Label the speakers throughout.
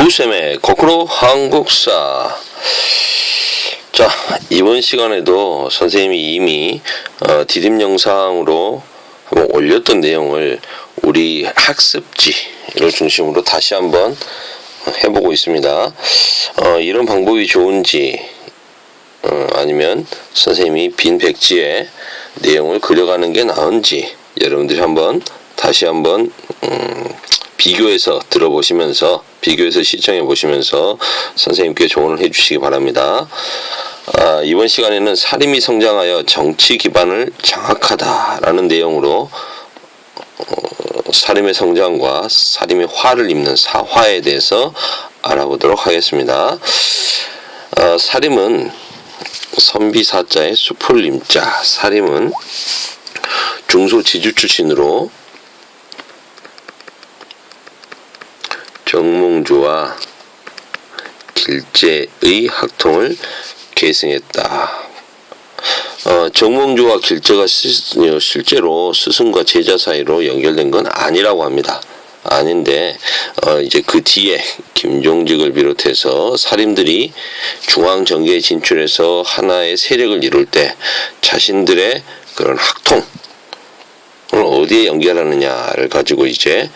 Speaker 1: 부쌤의 거꾸로 한국사. 자, 이번 시간에도 선생님이 이미 디딤 영상으로 한번 올렸던 내용을 우리 학습지를 중심으로 다시 한번 해보고 있습니다. 이런 방법이 좋은지 아니면 선생님이 빈 백지에 내용을 그려가는 게 나은지 여러분들이 다시 한번 비교해서 들어보시면서 비교해서 시청해 보시면서 선생님께 조언을 해 주시기 바랍니다. 이번 시간에는 사림이 성장하여 정치 기반을 장악하다라는 내용으로 사림의 성장과 사림의 화를 입는 사화에 대해서 알아보도록 하겠습니다. 사림은 선비사자의 숲을 임자. 사림은 중소지주 출신으로 정몽주와 길제의 학통을 계승했다. 정몽주와 길제가 실제로 스승과 제자 사이로 연결된 건 아니라고 합니다. 아닌데 이제 그 뒤에 김종직을 비롯해서 사림들이 중앙정계에 진출해서 하나의 세력을 이룰 때 자신들의 그런 학통을 어디에 연결하느냐를 가지고 이제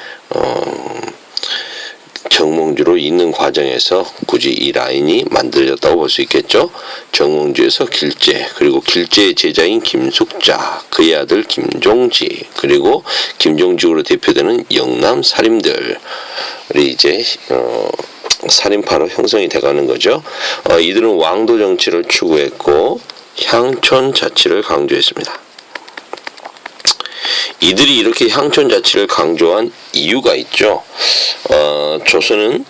Speaker 1: 정몽주로 있는 과정에서 굳이 이 라인이 만들어졌다고 볼 수 있겠죠. 정몽주에서 길제, 그리고 길제의 제자인 김숙자, 그의 아들 김종지, 그리고 김종직으로 대표되는 영남 사림들이 이제 사림파로 형성이 돼가는 거죠. 이들은 왕도 정치를 추구했고 향촌 자치를 강조했습니다. 이들이 이렇게 향촌 자치를 강조한 이유가 있죠. 조선은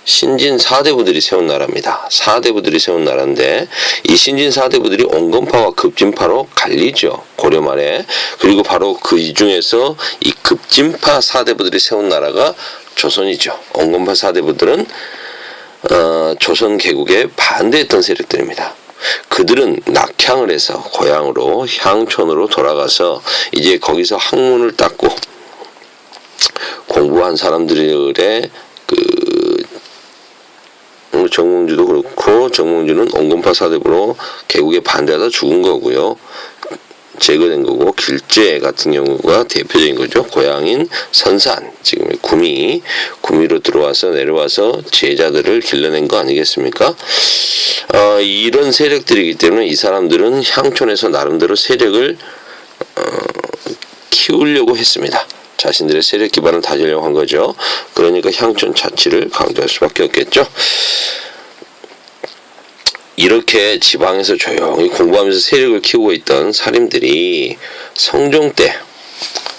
Speaker 1: 신진 사대부들이 세운 나라입니다. 사대부들이 세운 나라인데 이 신진 사대부들이 온건파와 급진파로 갈리죠. 고려 말에. 그리고 바로 그 중에서 이 급진파 사대부들이 세운 나라가 조선이죠. 온건파 사대부들은 조선 개국에 반대했던 세력들입니다. 그들은 낙향을 해서 고향으로 향촌으로 돌아가서 이제 거기서 학문을 닦고 공부한 사람들의 정몽주도 그렇고, 정몽주는 온건파 사대부로 개국에 반대하다 죽은 거고요. 제거된 거고, 길제 같은 경우가 대표적인 거죠. 고향인 선산, 지금의 구미로 들어와서 내려와서 제자들을 길러낸 거 아니겠습니까? 이런 세력들이기 때문에 이 사람들은 향촌에서 나름대로 세력을 키우려고 했습니다. 자신들의 세력 기반을 다지려고 한 거죠. 그러니까 향촌 자치를 강조할 수밖에 없겠죠. 이렇게 지방에서 조용히 공부하면서 세력을 키우고 있던 사림들이 성종 때,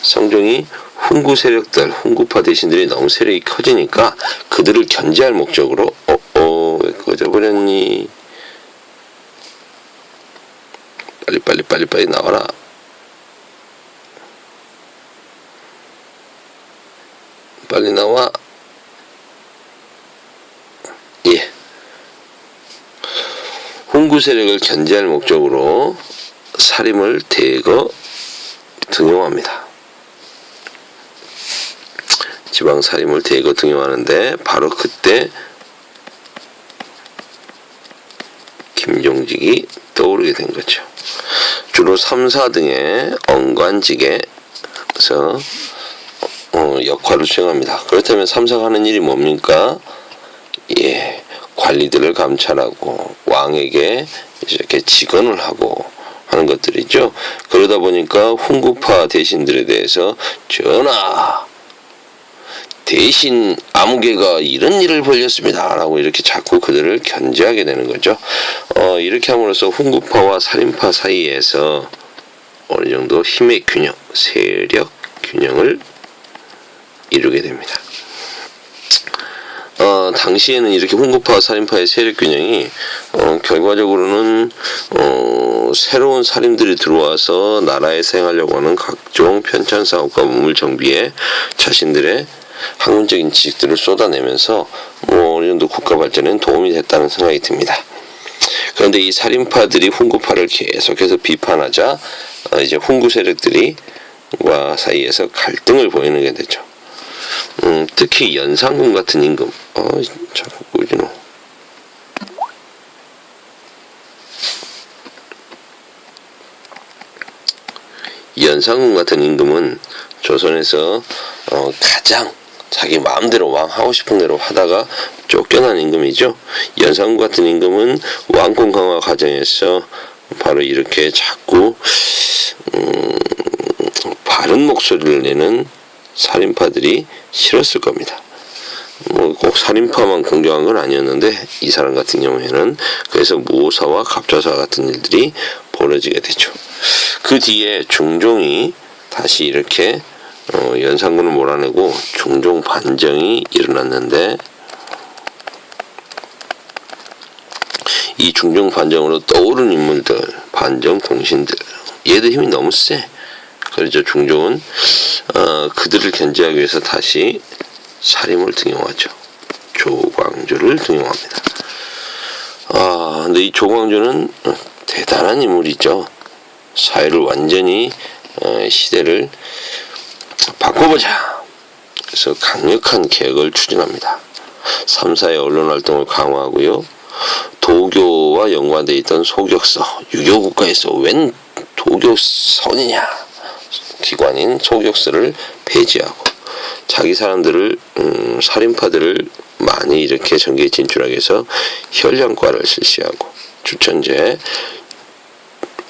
Speaker 1: 성종이 훈구 세력들, 훈구파 대신들이 너무 세력이 커지니까 그들을 견제할 목적으로 왜 꺼져버렸니? 빨리 나와라. 빨리 나와. 예. 훈구 세력을 견제할 목적으로 사림을 대거 등용합니다. 지방 사림을 대거 등용하는데 바로 그때 김종직이 떠오르게 된 거죠. 주로 3, 4등의 언관직에서 역할을 수행합니다. 그렇다면 3, 4가 하는 일이 뭡니까? 예, 관리들을 감찰하고 왕에게 이렇게 직언을 하고 하는 것들이죠. 그러다 보니까 훈구파 대신들에 대해서 전하, 대신 아무개가 이런 일을 벌였습니다 라고 이렇게 자꾸 그들을 견제하게 되는 거죠. 이렇게 함으로써 훈구파와 사림파 사이에서 어느 정도 힘의 균형, 세력 균형을 이루게 됩니다. 당시에는 이렇게 훈구파와 살인파의 세력 균형이 결과적으로는 새로운 살인들이 들어와서 나라에 생하려고 하는 각종 편찬 사업과 우물 정비에 자신들의 학문적인 지식들을 쏟아내면서 어느 정도 국가 발전에 도움이 됐다는 생각이 듭니다. 그런데 이 살인파들이 훈구파를 계속해서 비판하자 이제 훈구 세력들이 과 사이에서 갈등을 보이는 게 되죠. 특히 연산군 같은 임금. 자꾸 꾸지노. 연산군 같은 임금은 조선에서 가장 자기 마음대로 왕 하고 싶은 대로 하다가 쫓겨난 임금이죠. 연산군 같은 임금은 왕권 강화 과정에서 바로 이렇게 자꾸 바른 목소리를 내는 살인파들이 싫었을 겁니다. 뭐 꼭 살인파만 공격한 건 아니었는데 이 사람 같은 경우에는 그래서 무오사와 갑좌사 같은 일들이 벌어지게 되죠. 그 뒤에 중종이 다시 이렇게 연산군을 몰아내고 중종 반정이 일어났는데 이 중종 반정으로 떠오른 인물들, 반정 동신들, 얘들 힘이 너무 세. 그래서 중종은 그들을 견제하기 위해서 다시 사림을 등용하죠. 조광조를 등용합니다. 근데 이 조광조는 대단한 인물이죠. 사회를 완전히 시대를 바꿔보자. 그래서 강력한 개혁을 추진합니다. 3사의 언론 활동을 강화하고요. 도교와 연관되어 있던 소격서, 유교국가에서 웬 도교선이냐 기관인 소격서를 폐지하고 자기 사람들을 살인파들을 많이 이렇게 정계에 진출하기 위해서 혈량과를 실시하고 주천제,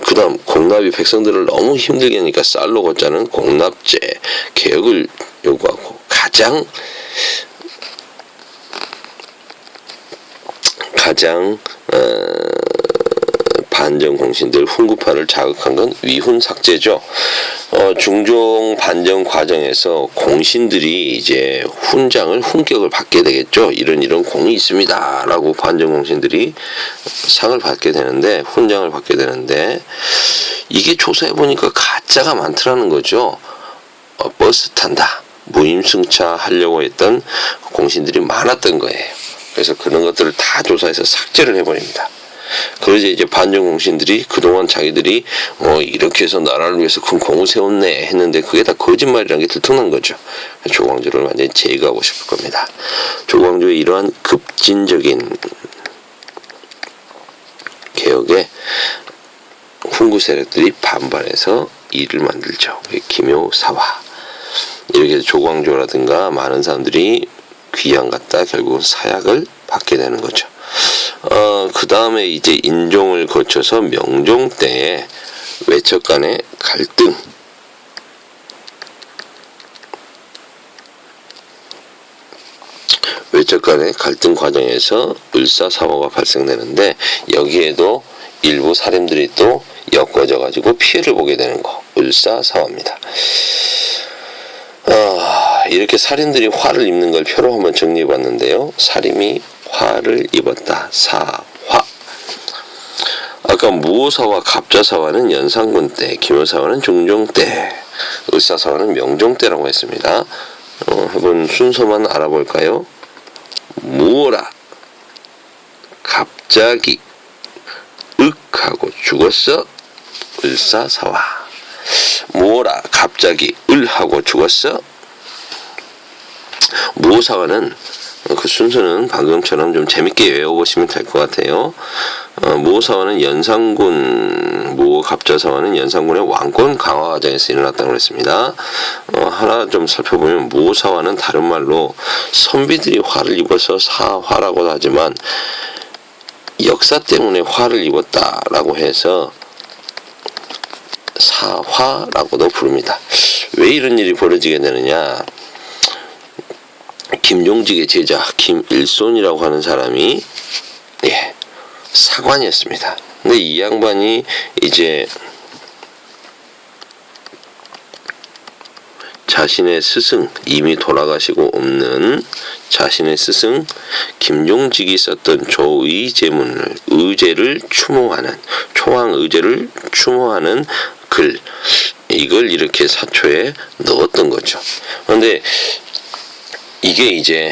Speaker 1: 그 다음 공납이 백성들을 너무 힘들게 하니까 쌀로 걷자는 공납제 개혁을 요구하고 가장 반정 공신들 훈구파를 자극한 건 위훈 삭제죠. 중종 반정 과정에서 공신들이 이제 훈장을 받게 되겠죠. 이런 공이 있습니다라고 반정 공신들이 상을 받게 되는데 훈장을 받게 되는데 이게 조사해 보니까 가짜가 많더라는 거죠. 버스 탄다, 무임승차 하려고 했던 공신들이 많았던 거예요. 그래서 그런 것들을 다 조사해서 삭제를 해버립니다. 그러자 이제 반정 공신들이 그동안 자기들이 이렇게 해서 나라를 위해서 큰 공을 세웠네 했는데 그게 다 거짓말이라는 게 들통난 거죠. 조광조를 완전히 제거하고 싶을 겁니다. 조광조의 이러한 급진적인 개혁에 훈구 세력들이 반발해서 일을 만들죠. 기묘사화. 이렇게 해서 조광조라든가 많은 사람들이 귀양 갔다 결국은 사약을 받게 되는 거죠. 그 다음에 이제 인종을 거쳐서 명종 때에 외척 간의 갈등, 외척 간의 갈등 과정에서 을사사화가 발생되는데 여기에도 일부 사림들이 또 엮어져 가지고 피해를 보게 되는 거, 을사사화입니다. 이렇게 살인들이 화를 입는 걸 표로 한번 정리해 봤는데요. 살인이 화를 입었다. 사화. 아까 무오사와 갑좌사화는 연산군 때, 기묘사화는 중종 때, 을사사화는 명종 때라고 했습니다. 한번 순서만 알아볼까요? 무오라 갑자기 윽하고 죽었어. 을사사화. 무오라 갑자기 을하고 죽었어. 무오사화는 그 순서는 방금처럼 좀 재밌게 외워보시면 될 것 같아요. 무오사화는 연산군, 무오갑좌사화는 연산군의 왕권 강화 과정에서 일어났다고 했습니다. 하나 좀 살펴보면 무오사화는 다른 말로 선비들이 화를 입어서 사화라고도 하지만 역사 때문에 화를 입었다라고 해서 사화라고도 부릅니다. 왜 이런 일이 벌어지게 되느냐? 김종직의 제자 김일손이라고 하는 사람이 사관이었습니다. 근데 이 양반이 이제 자신의 스승, 이미 돌아가시고 없는 자신의 스승 김종직이 썼던 조의제문을, 의제를 추모하는, 초왕 의제를 추모하는 글, 이걸 이렇게 사초에 넣었던 거죠. 그런데 이게 이제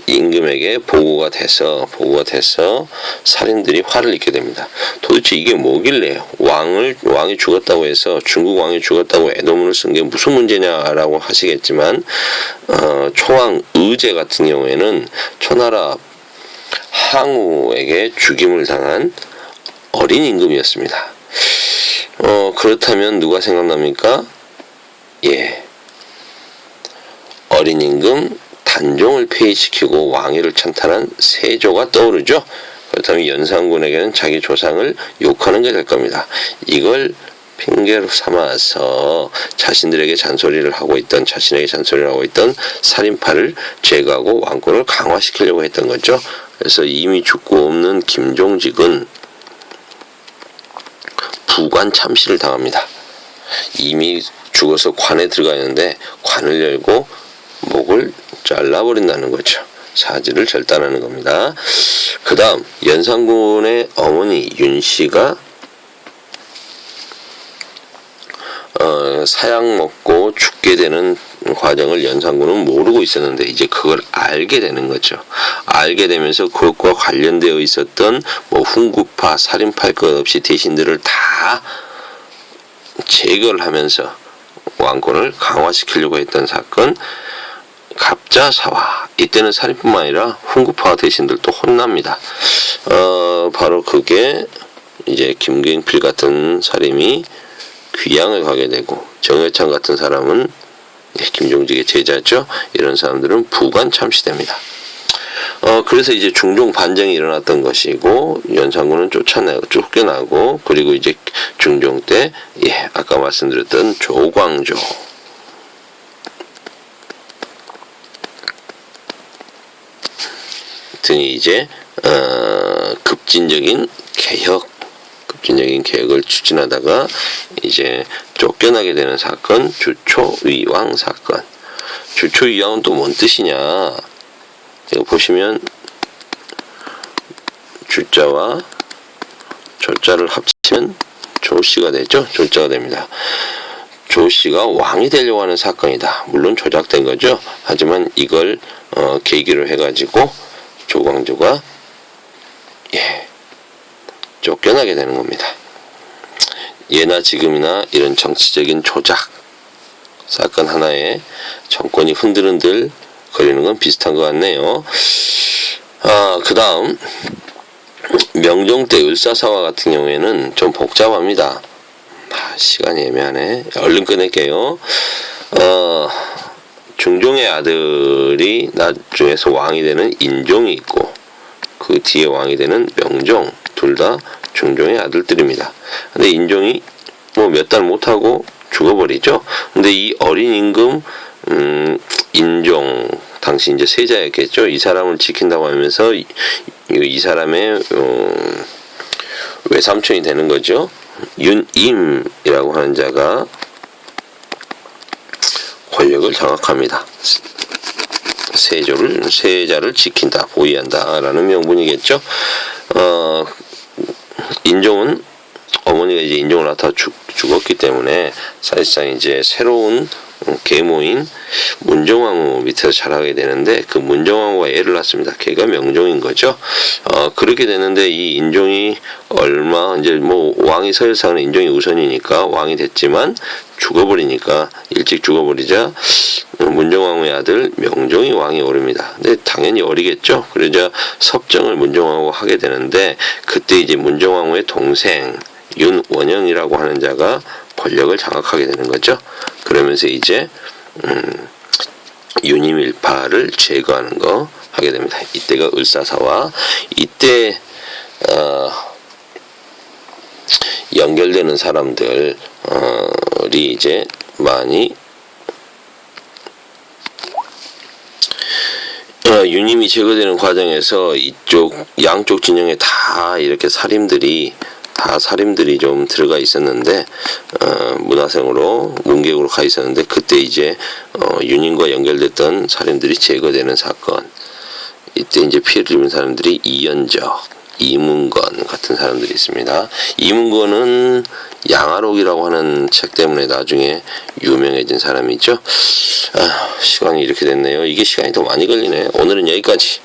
Speaker 1: 임금에게 보고가 돼서 살인들이 화를 입게 됩니다. 도대체 이게 뭐길래 왕이 죽었다고 해서 중국 왕이 죽었다고 애도문을 쓴 게 무슨 문제냐라고 하시겠지만 초왕 의제 같은 경우에는 초나라 항우에게 죽임을 당한 어린 임금이었습니다. 그렇다면 누가 생각납니까? 예, 어린 임금 단종을 폐위시키고 왕위를 찬탈한 세조가 떠오르죠. 그렇다면 연산군에게는 자기 조상을 욕하는 게 될 겁니다. 이걸 핑계로 삼아서 자신에게 잔소리를 하고 있던 살인파를 제거하고 왕권을 강화시키려고 했던 거죠. 그래서 이미 죽고 없는 김종직은 부관 참시를 당합니다. 이미 죽어서 관에 들어가 있는데 관을 열고 목을 잘라버린다는 거죠. 사지를 절단하는 겁니다. 그 다음 연산군의 어머니 윤씨가 사약 먹고 죽게 되는 과정을 연산군은 모르고 있었는데 이제 그걸 알게 되는 거죠. 알게 되면서 그것과 관련되어 있었던 훈구파, 살인파일 것 없이 대신들을 다 제거를 하면서 왕권을 강화시키려고 했던 사건 갑자사화. 이때는 살인뿐만 아니라 훈구파 대신들도 혼납니다. 바로 그게 이제 김경필 같은 사림이 귀양을 가게 되고 정여창 같은 사람은 김종직의 제자죠. 이런 사람들은 부관 참시됩니다. 그래서 이제 중종 반정이 일어났던 것이고 연산군은 쫓겨나고 그리고 이제 중종 때 아까 말씀드렸던 조광조 등이 이제 급진적인 개혁을 추진하다가 이제 쫓겨나게 되는 사건, 주초위왕 사건. 주초위왕은 또 뭔 뜻이냐? 이거 보시면 주자와 조자를 합치면 조씨가 되죠. 조자가 됩니다. 조씨가 왕이 되려고 하는 사건이다. 물론 조작된 거죠. 하지만 이걸 계기로 해가지고 조광조가 쫓겨나게 되는 겁니다. 예나 지금이나 이런 정치적인 조작 사건 하나에 정권이 흔들흔들 거리는 건 비슷한 것 같네요. 그 다음 명종 때 을사사화 같은 경우에는 좀 복잡합니다. 시간이 애매하네. 얼른 끊을게요. 중종의 아들이 나중에서 왕이 되는 인종이 있고 그 뒤에 왕이 되는 명종, 둘 다 중종의 아들들입니다. 근데 인종이 몇 달 못하고 죽어버리죠. 근데 이 어린 임금 인종 당시 이제 세자였겠죠. 이 사람을 지킨다고 하면서 이 사람의 외삼촌이 되는 거죠. 윤임이라고 하는 자가 권력을 장악합니다. 세자를 지킨다, 보위한다라는 명분이겠죠. 인종은 어머니가 이제 인종을 낳다 죽었기 때문에 사실상 이제 새로운 계모인 문정왕후 밑에서 자라게 되는데 그 문정왕후가 애를 낳습니다. 걔가 명종인 거죠. 그렇게 되는데 이 인종이 이제 왕이 서열상은 인종이 우선이니까 왕이 됐지만 일찍 죽어버리자 문정왕후의 아들 명종이 왕이 오릅니다. 근데 당연히 어리겠죠. 그러자 섭정을 문정왕후가 하게 되는데 그때 이제 문정왕후의 동생 윤원영이라고 하는 자가 권력을 장악하게 되는 거죠. 그러면서 이제 윤임일파를 제거하는 거 하게 됩니다. 이때가 을사사화. 이때 연결되는 사람들이 이제 많이 윤임이 제거되는 과정에서 양쪽 진영에 다 이렇게 살인들이 좀 들어가 있었는데 문화생으로 문객으로 가 있었는데 그때 이제 윤임과 연결됐던 살인들이 제거되는 사건. 이때 이제 피해를 입은 사람들이 이연적, 이문건 같은 사람들이 있습니다. 이문건은 양아록이라고 하는 책 때문에 나중에 유명해진 사람이죠. 시간이 이렇게 됐네요. 이게 시간이 더 많이 걸리네. 오늘은 여기까지.